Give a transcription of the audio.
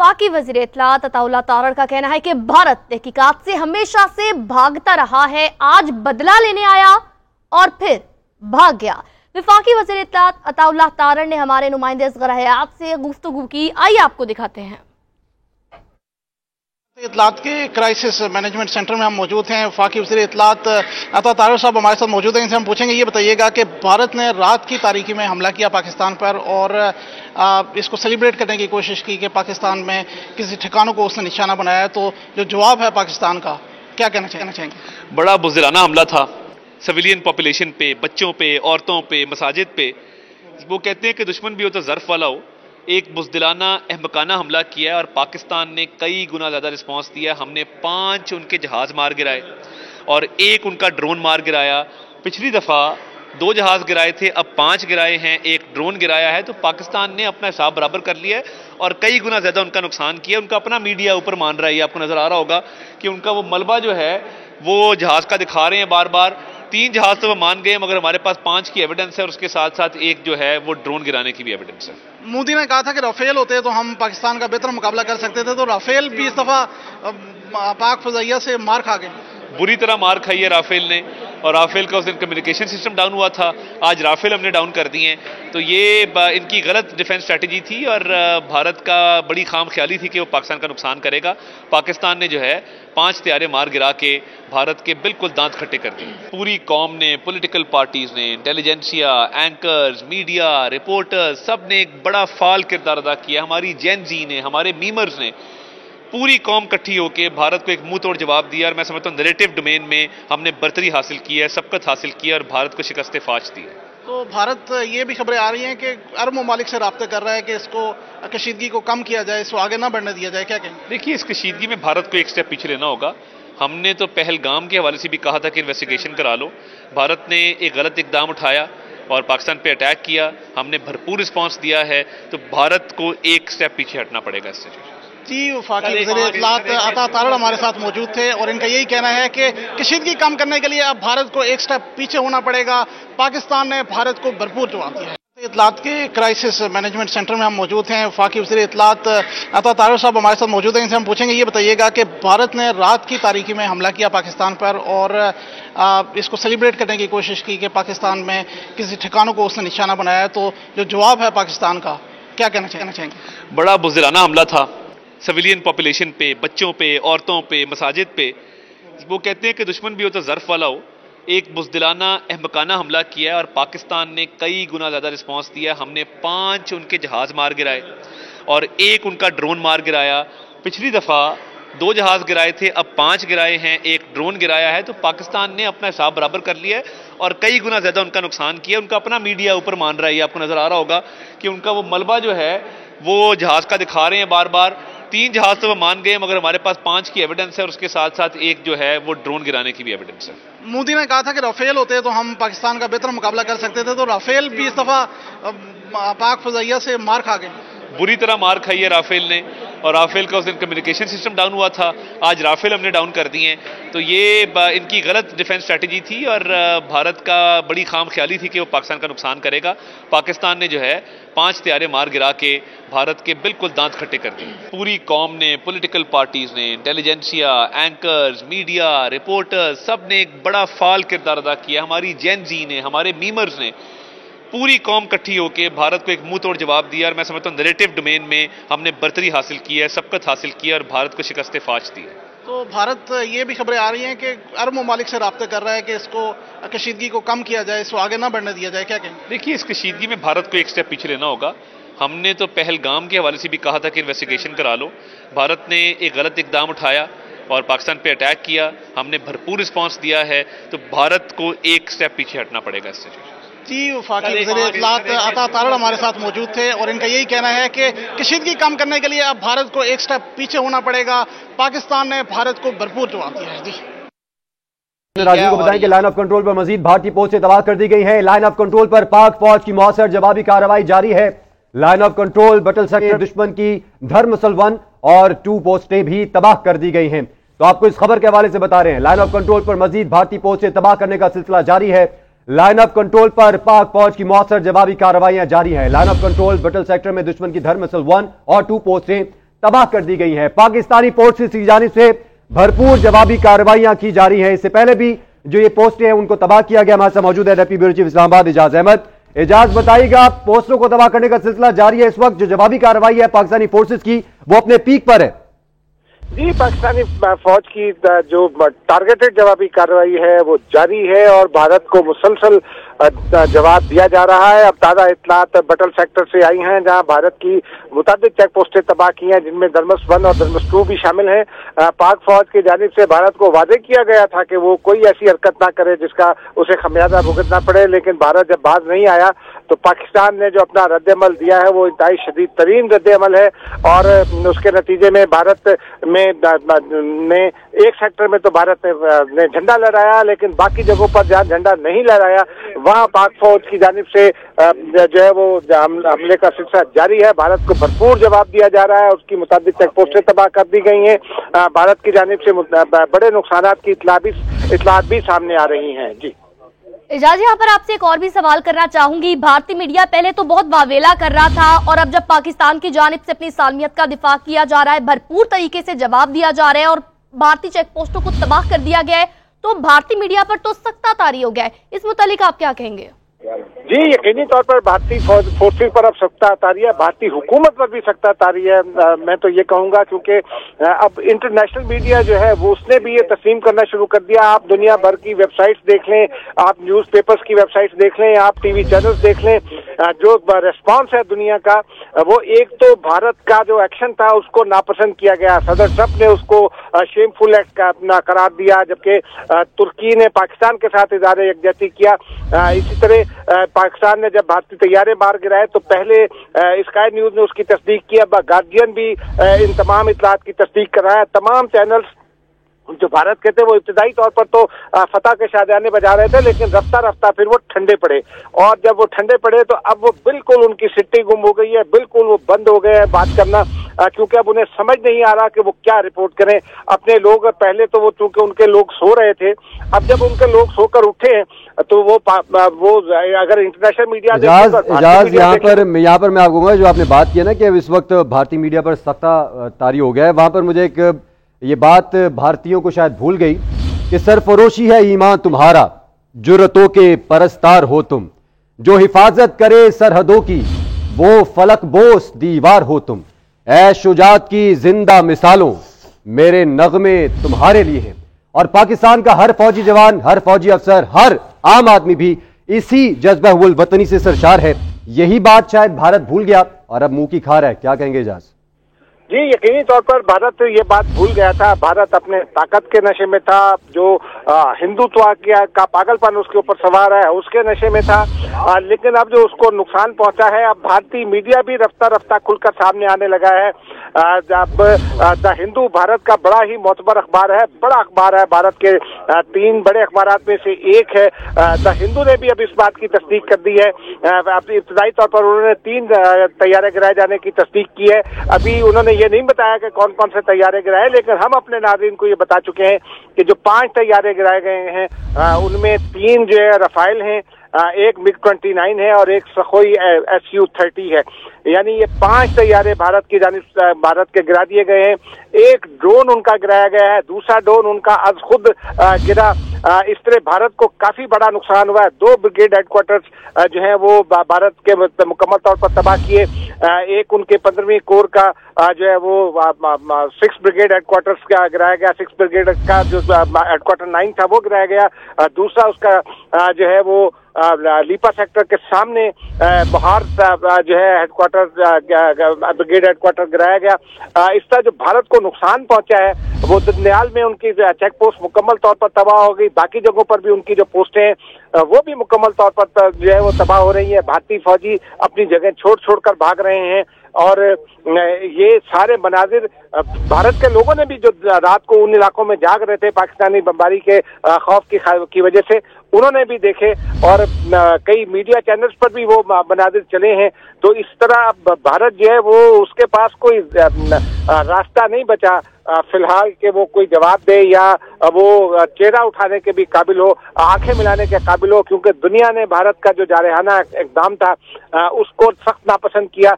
वफाकी वज़ीर इत्तलात अताउल्लाह तारड़ का कहना है कि भारत तहकीकात से हमेशा से भागता रहा है, आज बदला लेने आया और फिर भाग गया। वफाकी वज़ीर इत्तलात अताउल्लाह तारड़ ने हमारे नुमाइंदे असगर हयात से गुफ्तगू की, आइए आपको दिखाते हैं। इत्तलात के क्राइसिस मैनेजमेंट सेंटर में हम मौजूद हैं। वफाकी वज़ीर इत्तलात अता तारड़ साहब हमारे साथ मौजूद हैं। इनसे हम पूछेंगे, ये बताइएगा कि भारत ने रात की तारीकी में हमला किया पाकिस्तान पर और इसको सेलिब्रेट करने की कोशिश की कि पाकिस्तान में किसी ठिकानों को उसने निशाना बनाया, तो जो जवाब है पाकिस्तान का, क्या कहना चाहेंगे? बड़ा बुज़दिलाना हमला था सिविलियन पॉपुलेशन पे, बच्चों पे, औरतों पे, मसाजिद पे। वो कहते हैं कि दुश्मन भी हो तो ज़र्फ वाला हो। एक बुज़दिलाना अहमकाना हमला किया और पाकिस्तान ने कई गुना ज़्यादा रिस्पॉन्स दिया। हमने 5 उनके जहाज़ मार गिराए और 1 उनका ड्रोन मार गिराया। पिछली दफ़ा 2 जहाज़ गिराए थे, अब 5 गिराए हैं, 1 ड्रोन गिराया है। तो पाकिस्तान ने अपना हिसाब बराबर कर लिया है और कई गुना ज़्यादा उनका नुकसान किया। उनका अपना मीडिया ऊपर मान रहा है, ये आपको नज़र आ रहा होगा कि उनका वो मलबा जो है वो जहाज़ का दिखा रहे हैं बार बार। 3 जहाज़ तो वो मान गए, मगर हमारे पास 5 की एविडेंस है और उसके साथ साथ 1 जो है वो ड्रोन गिराने की भी एविडेंस है। मोदी ने कहा था कि राफेल होते तो हम पाकिस्तान का बेहतर मुकाबला कर सकते थे, तो राफेल भी इस दफा पाक फजाइया से मार खा गए। बुरी तरह मार खाई है राफेल ने, और राफेल का उस दिन कम्युनिकेशन सिस्टम डाउन हुआ था, आज राफेल हमने डाउन कर दिए हैं। तो ये इनकी गलत डिफेंस स्ट्रेटजी थी और भारत का बड़ी खाम ख्याली थी कि वो पाकिस्तान का नुकसान करेगा। पाकिस्तान ने जो है 5 तैयारे मार गिरा के भारत के बिल्कुल दांत खट्टे कर दिए। पूरी कौम ने, पॉलिटिकल पार्टीज ने, इंटेलिजेंसिया, एंकर्स, मीडिया, रिपोर्टर्स, सब ने एक बड़ा फाल किरदार अदा किया। हमारी जेन जी ने, हमारे मीमर्स ने, पूरी कौम इकट्ठी होकर भारत को एक मुंह तोड़ जवाब दिया। और मैं समझता हूँ नैरेटिव डोमेन में हमने बर्तरी हासिल की है, सबकत हासिल की है और भारत को शिकस्त फाश दी है। तो भारत ये भी खबरें आ रही हैं कि अरब ममालिक से राब्ते कर रहा है कि इसको कशीदगी को कम किया जाए, इसको आगे ना बढ़ने दिया जाए, क्या कहेंगे? देखिए, इस कशीदगी में भारत को एक स्टेप पीछे लेना होगा। हमने तो पहलगाम के हवाले से भी कहा था कि इन्वेस्टिगेशन करा लो। भारत ने एक गलत इकदाम उठाया और पाकिस्तान पे अटैक किया, हमने भरपूर रिस्पॉन्स दिया है, तो भारत को एक स्टेप पीछे हटना पड़ेगा इस सिचुएशन। जी, वफाकी वज़ीर इत्तलात अता तारड़ हमारे साथ मौजूद थे और इनका यही कहना है कि कशीदगी कम करने के लिए अब भारत को एक स्टेप पीछे होना पड़ेगा। पाकिस्तान ने भारत को भरपूर जवाब दिया है। इत्तलात के क्राइसिस मैनेजमेंट सेंटर में हम मौजूद हैं। वफाकी वज़ीर इत्तलात अता तारड़ साहब हमारे साथ मौजूद हैं। इनसे हम पूछेंगे, ये बताइएगा कि भारत ने रात की तारीकी में हमला किया पाकिस्तान पर और इसको सेलिब्रेट करने की कोशिश की कि पाकिस्तान में किसी ठिकानों को उसने निशाना बनाया, तो जो जवाब है पाकिस्तान का, क्या कहना चाहेंगे? बड़ा बुज़दिलाना हमला था सिविलियन पॉपुलेशन पे, बच्चों पे, औरतों पे, मसाजिद पे। वो कहते हैं कि दुश्मन भी हो तो ज़र्फ वाला हो। एक बुज़दिलाना अहमकाना हमला किया और पाकिस्तान ने कई गुना ज़्यादा रिस्पॉन्स दिया। हमने 5 उनके जहाज़ मार गिराए और 1 उनका ड्रोन मार गिराया। पिछली दफ़ा 2 जहाज़ गिराए थे, अब 5 गिराए हैं, 1 ड्रोन गिराया है। तो पाकिस्तान ने अपना हिसाब बराबर कर लिया है और कई गुना ज़्यादा उनका नुकसान किया। उनका अपना मीडिया ऊपर मान रहा है, ये आपको नज़र आ रहा होगा कि उनका वो मलबा जो है वो जहाज़ का दिखा रहे हैं बार बार। 3 जहाज़ तो वो मान गए, मगर हमारे पास 5 की एविडेंस है और उसके साथ साथ 1 जो है वो ड्रोन गिराने की भी एविडेंस है। मोदी ने कहा था कि राफेल होते तो हम पाकिस्तान का बेहतर मुकाबला कर सकते थे, तो राफेल भी इस दफा पाक फजाइया से मार खा गए। बुरी तरह मार खाई है राफेल ने, और राफेल का उस दिन कम्युनिकेशन सिस्टम डाउन हुआ था, आज राफेल हमने डाउन कर दिए हैं। तो ये इनकी गलत डिफेंस स्ट्रेटजी थी और भारत का बड़ी खाम ख्याली थी कि वो पाकिस्तान का नुकसान करेगा। पाकिस्तान ने जो है 5 तैयारे मार गिरा के भारत के बिल्कुल दांत खट्टे कर दिए। पूरी कौम ने, पॉलिटिकल पार्टीज ने, इंटेलिजेंसिया, एंकर्स, मीडिया, रिपोर्टर्स, सब ने एक बड़ा फाल किरदार अदा किया। हमारी जेन जी ने, हमारे मीमर्स ने, पूरी कौम इकट्ठी होकर भारत को एक मुंह तोड़ जवाब दिया। और मैं समझता हूँ नैरेटिव डोमेन में हमने बर्तरी हासिल की है, सबकत हासिल की है और भारत को शिकस्त फाश दी है। तो भारत ये भी खबरें आ रही हैं कि अरब ममालिक से राब्ते कर रहा है कि इसको कशीदगी को कम किया जाए, इसको आगे ना बढ़ने दिया जाए, क्या कहेंगे? देखिए, इस कशीदगी में भारत को एक स्टेप पीछे लेना होगा। हमने तो पहलगाम के हवाले से भी कहा था कि इन्वेस्टिगेशन करा लो। भारत ने एक गलत इकदाम उठाया और पाकिस्तान पे अटैक किया, हमने भरपूर रिस्पॉन्स दिया है, तो भारत को एक स्टेप पीछे हटना पड़ेगा इस सिचुएशन। जी, वफाकी वज़ीर इत्तलात अता तारड़ हमारे साथ मौजूद थे और इनका यही कहना है कि कशीदगी कम करने के लिए अब भारत को एक स्टेप पीछे होना पड़ेगा। पाकिस्तान ने भारत को भरपूर जवाब दिया है। जी, राजीव को बताएं कि लाइन ऑफ कंट्रोल पर मजीद भारतीय पोस्टें तबाह कर दी गई हैं। लाइन ऑफ कंट्रोल पर पाक फौज की मौसर जवाबी कार्रवाई जारी है। लाइन ऑफ कंट्रोल बटल सेक्टर दुश्मन की धर्मसल 1 और 2 पोस्टें भी तबाह कर दी गई हैं। तो आपको इस खबर के हवाले से बता रहे हैं, लाइन ऑफ कंट्रोल पर मजीद भारतीय पोस्टें तबाह करने का सिलसिला जारी है। लाइन ऑफ कंट्रोल पर पाक फौज की मौसर जवाबी कार्रवाइयां जारी है। लाइन ऑफ कंट्रोल बटल सेक्टर में दुश्मन की धर्मसल 1 और 2 पोस्टें तबाह कर दी गई हैं। पाकिस्तानी फोर्सेस की जानिब से भरपूर जवाबी कार्रवाइयां की जा रही हैं। इससे पहले भी जो ये पोस्टें हैं उनको तबाह किया गया। हमारे साथ मौजूद है deputy bureau chief Islamabad Ijaz Ahmed. Ijaz, बताइएगा, पोस्टों को तबाह करने का सिलसिला जारी है इस वक्त, जो जवाबी कार्रवाई है पाकिस्तानी फोर्सेस की वो अपने पीक पर है। जी, पाकिस्तानी फौज की जो टारगेटेड जवाबी कार्रवाई है वो जारी है और भारत को मुसलसल जवाब दिया जा रहा है। अब ताज़ा इत्तलात बटल सेक्टर से आई हैं जहां भारत की मुताबिक चेक पोस्टें तबाह की हैं, जिनमें धर्मस 1 और धर्मस 2 भी शामिल हैं। पाक फौज की जानिब से भारत को वादे किया गया था कि वो कोई ऐसी हरकत ना करे जिसका उसे खमियाजा भुगतना पड़े, लेकिन भारत जब बाज नहीं आया तो पाकिस्तान ने जो अपना रद्द-ए-अमल दिया है वो इंतहाई शदीद तरीन रद्द-ए-अमल है और उसके नतीजे में भारत में एक सेक्टर में तो भारत ने झंडा लहराया, लेकिन बाकी जगहों पर जहां झंडा नहीं लहराया वहां पाक फौज की जानिब से जो है वो हमले का सिलसिला जारी है। भारत को भरपूर जवाब दिया जा रहा है, उसकी मुताबिक चेक पोस्टें तबाह कर दी गई हैं। भारत की जानिब से बड़े नुकसानात की इत्तलात भी सामने आ रही हैं। जी इजाज, यहाँ पर आपसे एक और भी सवाल करना चाहूंगी। भारतीय मीडिया पहले तो बहुत वावेला कर रहा था और अब जब पाकिस्तान की जानिब से अपनी सालमियत का दिफा किया जा रहा है, भरपूर तरीके से जवाब दिया जा रहा है और भारतीय चेक पोस्टों को तबाह कर दिया गया है, तो भारतीय मीडिया पर तो सख्ता तारी हो गया है। इस मुतालिक आप क्या कहेंगे? जी, यकीनी तौर पर भारतीय फोर्सेस पर अब सख्ता तारी है, भारतीय हुकूमत पर भी सख्ता तारी है। मैं तो ये कहूंगा क्योंकि अब इंटरनेशनल मीडिया जो है वो उसने भी ये तस्लीम करना शुरू कर दिया। आप दुनिया भर की वेबसाइट्स देख लें, आप न्यूज़पेपर्स की वेबसाइट्स देख लें, आप टीवी चैनल्स देख लें, जो रेस्पॉन्स है दुनिया का वो एक तो भारत का जो एक्शन था उसको नापसंद किया गया। सदर ट्रंप ने उसको शेमफुल एक्ट का करार दिया, जबकि तुर्की ने पाकिस्तान के साथ इज़हार यकजहती किया। इसी तरह पाकिस्तान ने जब भारतीय तैयारे मार गिराए तो पहले स्काई न्यूज ने उसकी तस्दीक की, अब गार्डियन भी इन तमाम इत्तलात की तस्दीक कर रहा है। तमाम चैनल्स जो भारत के थे वो इब्तदाई तौर पर तो फतह के शादियाने बजा रहे थे, लेकिन रफ्ता रफ्ता फिर वो ठंडे पड़े और जब वो ठंडे पड़े तो अब वो बिल्कुल उनकी सिट्टी गुम हो गई है, बिल्कुल वो बंद हो गए हैं बात करना, क्योंकि अब उन्हें समझ नहीं आ रहा कि वो क्या रिपोर्ट करें। अपने लोग पहले तो वो चूंकि उनके लोग सो रहे थे, अब जब उनके लोग सोकर उठे हैं तो वो अगर इंटरनेशनल मीडिया इजाज यहाँ पर मैं आपको कहूँगा, जो आपने बात की है ना कि अब इस वक्त भारतीय मीडिया पर सख्ता तारी हो गया है, वहां पर मुझे एक ये बात भारतीयों को शायद भूल गई कि सरफरोशी है ईमान तुम्हारा, जुर्रतों के परस्तार हो तुम, जो हिफाजत करे सरहदों की वो फलक बोस दीवार हो तुम, ऐ शुजात की जिंदा मिसालों मेरे नगमे तुम्हारे लिए हैं। और पाकिस्तान का हर फौजी जवान, हर फौजी अफसर, हर आम आदमी भी इसी जज्बा हुल वतनी से सरशार है। यही बात शायद भारत भूल गया और अब मुंह की खा रहा है। क्या कहेंगे इजाज? जी, यकीनी तौर पर भारत ये बात भूल गया था। भारत अपने ताकत के नशे में था, जो हिंदुत्व का पागलपन उसके ऊपर सवार है उसके नशे में था, लेकिन अब जो उसको नुकसान पहुंचा है, अब भारतीय मीडिया भी रफ्ता रफ्ता खुलकर सामने आने लगा है। अब द हिंदू भारत का बड़ा ही मोतबर अखबार है, बड़ा अखबार है, भारत के 3 बड़े अखबारात में से एक है। द हिंदू ने भी अब इस बात की तस्दीक कर दी है। इब्तदाई तौर पर उन्होंने 3 तैयारे गिराए जाने की तस्दीक की है। अभी उन्होंने ये नहीं बताया कि कौन कौन से तैयारे गिराए, लेकिन हम अपने नाज़रीन को ये बता चुके हैं कि जो 5 तैयारे गिराए गए हैं उनमें 3 जो है रफाइल हैं, एक MiG-29 है और एक सखोई Su-30 है। यानी ये 5 तैयारे भारत की जानिब भारत के गिरा दिए गए हैं। एक ड्रोन उनका गिराया गया है, दूसरा ड्रोन उनका आज खुद गिरा। इस तरह भारत को काफी बड़ा नुकसान हुआ है। 2 ब्रिगेड हेडक्वार्टर्स जो है वो भारत के मुकम्मल तौर पर तबाह किए। एक उनके 15वीं कोर का जो है वो 6 ब्रिगेड हेडक्वार्टर्स का गिराया गया। 6 ब्रिगेड का जो हेडक्वार्टर 9 था वो गिराया गया। दूसरा उसका जो है वो लीपा सेक्टर के सामने बहार जो है हेडक्वार्टर ब्रिगेड हेडक्वार्टर गिराया गया। इस तरह जो भारत को नुकसान पहुंचा है वो दनियाल में उनकी चेक पोस्ट मुकम्मल तौर पर तबाह हो गई। बाकी जगहों पर भी उनकी जो पोस्टें हैं वो भी मुकम्मल तौर पर जो है वो तबाह हो रही है। भारतीय फौजी अपनी जगह छोड़ कर भाग रहे हैं और ये सारे मनाजिर भारत के लोगों ने भी जो रात को उन इलाकों में जाग रहे थे पाकिस्तानी बमबारी के खौफ की वजह से, उन्होंने भी देखे और कई मीडिया चैनल्स पर भी वो मनाजिर चले हैं। तो इस तरह भारत जो है वो उसके पास कोई रास्ता नहीं बचा फिलहाल कि वो कोई जवाब दे या वो चेहरा उठाने के भी काबिल हो, आंखें मिलाने के काबिल हो, क्योंकि दुनिया ने भारत का जो जारहाना इक़दाम था उसको सख्त नापसंद किया।